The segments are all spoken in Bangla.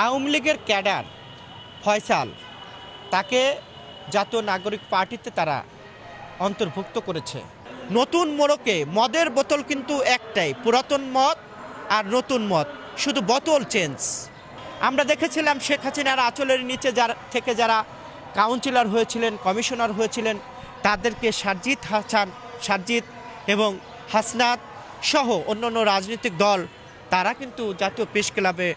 আওয়ামী লীগের ক্যাডার ফয়সাল তাকে জাতীয় নাগরিক পার্টিতে তারা অন্তর্ভুক্ত করেছে। নতুন মোড়কে মদের বোতল কিন্তু একটাই, পুরাতন মদ আর নতুন মদ, শুধু বোতল চেঞ্জ। আমরা দেখেছিলাম শেখ হাসিনার আঁচলের নিচে যারা কাউন্সিলর হয়েছিলেন, কমিশনার হয়েছিলেন, তাদেরকে সারজিৎ এবং হাসনাত সহ অন্যান্য রাজনৈতিক দল তারা কিন্তু জাতীয় প্রেস ক্লাবে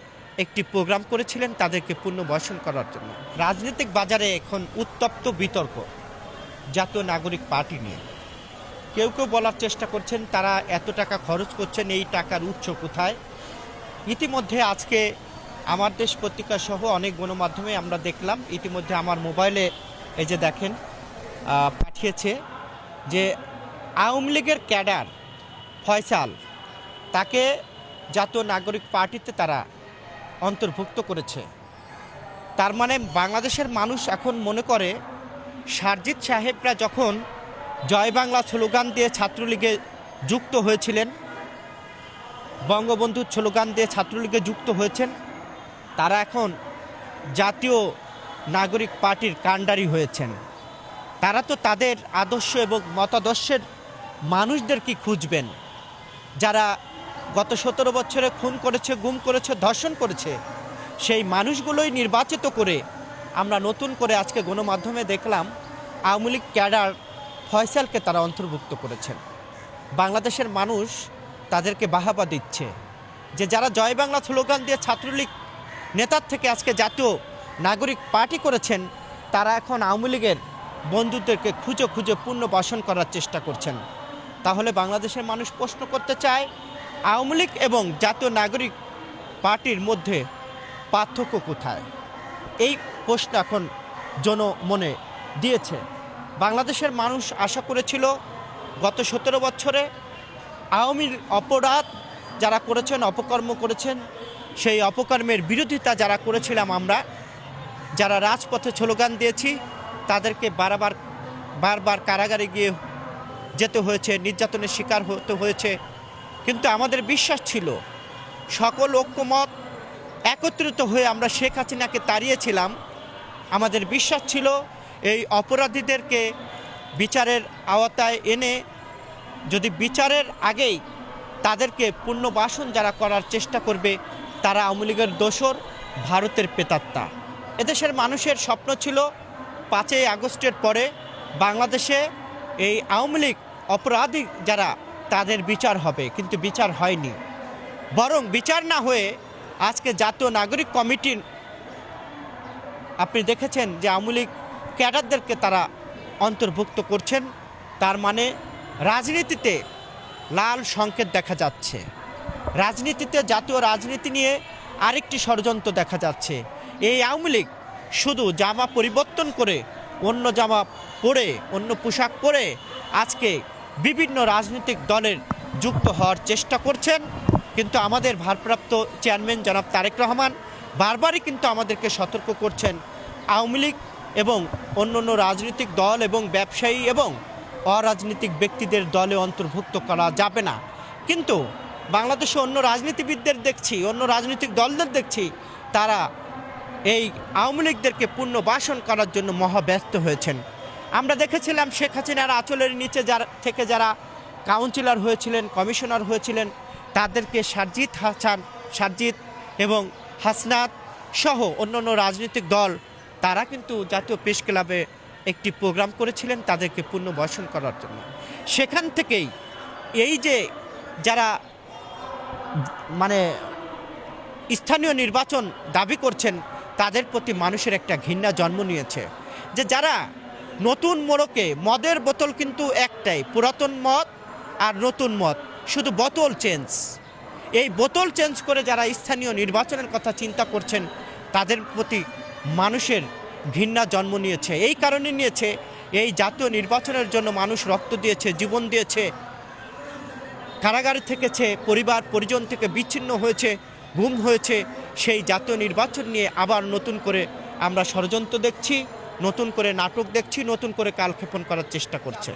একটি প্রোগ্রাম করেছিলেন তাদেরকে পুনর্বাসন করার জন্য। রাজনৈতিক বাজারে এখন উত্তপ্ত বিতর্ক জাতীয় নাগরিক পার্টি নিয়ে। কেউ কেউ বলার চেষ্টা করছেন তারা এত টাকা খরচ করছেন, এই টাকার উৎস কোথায়। ইতিমধ্যে আজকে আমার দেশ পত্রিকা সহ অনেক গণমাধ্যমে আমরা দেখলাম, ইতিমধ্যে আমার মোবাইলে এই যে দেখেন পাঠিয়েছে যে আওয়ামী লীগের ক্যাডার ফয়সাল তাকে জাতীয় নাগরিক পার্টিতে তারা অন্তর্ভুক্ত করেছে। তার মানে বাংলাদেশের মানুষ এখন মনে করে সারজিৎ সাহেবরা যখন জয় বাংলা স্লোগান দিয়ে ছাত্রলীগে যুক্ত হয়েছিলেন, বঙ্গবন্ধুর স্লোগান দিয়ে ছাত্রলীগে যুক্ত হয়েছেন, তারা এখন জাতীয় নাগরিক পার্টির কাণ্ডারি হয়েছেন। তারা তো তাদের আদর্শ এবং মতাদর্শের মানুষদের কি খুঁজবেন, যারা গত 17 বছরে খুন করেছে, গুম করেছে, ধর্ষণ করেছে, সেই মানুষগুলোই নির্বাচিত করে আমরা নতুন করে আজকে গণমাধ্যমে দেখলাম আওয়ামী লীগ ক্যাডার ফয়সালকে তারা অন্তর্ভুক্ত করেছেন। বাংলাদেশের মানুষ তাদেরকে বাহাবা দিচ্ছে যে যারা জয় বাংলা স্লোগান দিয়ে ছাত্রলীগ নেতার থেকে আজকে জাতীয় নাগরিক পার্টি করেছেন, তারা এখন আওয়ামী লীগের বন্ধুদেরকে খুঁজে খুঁজে পুনর্বাসন করার চেষ্টা করছেন। তাহলে বাংলাদেশের মানুষ প্রশ্ন করতে চায় আওয়ামী লীগ এবং জাতীয় নাগরিক পার্টির মধ্যে পার্থক্য কোথায়? এই প্রশ্ন এখন জনমনে দিয়েছে। বাংলাদেশের মানুষ আশা করেছিল গত 17 বছরে আওয়ামীর অপরাধ যারা করেছেন, অপকর্ম করেছেন, সেই অপকর্মের বিরোধিতা যারা করেছিলাম আমরা, যারা রাজপথে স্লোগান দিয়েছি, তাদেরকে বারবার কারাগারে গিয়ে যেতে হয়েছে, নির্যাতনের শিকার হতে হয়েছে। কিন্তু আমাদের বিশ্বাস ছিল সকল ঐক্যমত একত্রিত হয়ে আমরা শেখ হাসিনাকে তাড়িয়েছিলাম। আমাদের বিশ্বাস ছিল এই অপরাধীদেরকে বিচারের আওতায় এনে যদি বিচারের আগেই তাদেরকে পুনর্বাসন যারা করার চেষ্টা করবে তারা আওয়ামী লীগের দোসর, ভারতের প্রেতাত্মা। এদেশের মানুষের স্বপ্ন ছিল 5ই আগস্টের পরে বাংলাদেশে এই আওয়ামী লীগ অপরাধী যারা তাদের বিচার হবে, কিন্তু বিচার হয়নি। বরং বিচার না হয়ে আজকে জাতীয় নাগরিক কমিটির আপনি দেখেছেন যে আওয়ামী লীগ ক্যাডারদেরকে তারা অন্তর্ভুক্ত করছেন। তার মানে রাজনীতিতে লাল সংকেত দেখা যাচ্ছে। রাজনীতিতে, জাতীয় রাজনীতি নিয়ে আরেকটি ষড়যন্ত্র দেখা যাচ্ছে। এই আওয়ামী লীগ শুধু জামা পরিবর্তন করে, অন্য জামা পরে, অন্য পোশাক পরে আজকে বিভিন্ন রাজনৈতিক দলের যুক্ত হওয়ার চেষ্টা করছেন। কিন্তু আমাদের ভারপ্রাপ্ত চেয়ারম্যান জনাব তারেক রহমান বারবারই কিন্তু আমাদেরকে সতর্ক করছেন আওয়ামী লীগ এবং অন্যান্য রাজনৈতিক দল এবং ব্যবসায়ী এবং অরাজনৈতিক ব্যক্তিদের দলে অন্তর্ভুক্ত করা যাবে না। কিন্তু বাংলাদেশে অন্য রাজনীতিবিদদের দেখছি, অন্য রাজনৈতিক দলদের দেখছি, তারা এই আওয়ামী লীগদেরকে পুনর্বাসন করার জন্য মহাব্যস্ত হয়েছেন। আমরা দেখেছিলাম শেখ হাসিনার আঁচলের নিচে যারা কাউন্সিলর হয়েছিলেন, কমিশনার হয়েছিলেন, তাদেরকে সারজিৎ এবং হাসনাত সহ অন্যান্য রাজনৈতিক দল তারা কিন্তু জাতীয় প্রেস ক্লাবে একটি প্রোগ্রাম করেছিলেন তাদেরকে পুনর্বাসন করার জন্য। সেখান থেকেই এই যে যারা মানে স্থানীয় নির্বাচন দাবি করছেন, তাদের প্রতি মানুষের একটা ঘৃণা জন্ম নিয়েছে যে যারা নতুন মোড়কে মদের বোতল কিন্তু একটাই, পুরাতন মদ আর নতুন মদ, শুধু বোতল চেঞ্জ। এই বোতল চেঞ্জ করে যারা স্থানীয় নির্বাচনের কথা চিন্তা করছেন, তাদের প্রতি মানুষের ঘৃণা জন্ম নিয়েছে। এই কারণে নিয়েছে এই জাতীয় নির্বাচনের জন্য মানুষ রক্ত দিয়েছে, জীবন দিয়েছে, কারাগারে থেকেছে, পরিবার পরিজন থেকে বিচ্ছিন্ন হয়েছে, গুম হয়েছে। সেই জাতীয় নির্বাচন নিয়ে আবার নতুন করে আমরা ষড়যন্ত্র দেখছি, নতুন করে নাটক দেখছি, নতুন করে কালক্ষেপণ করার চেষ্টা করছে।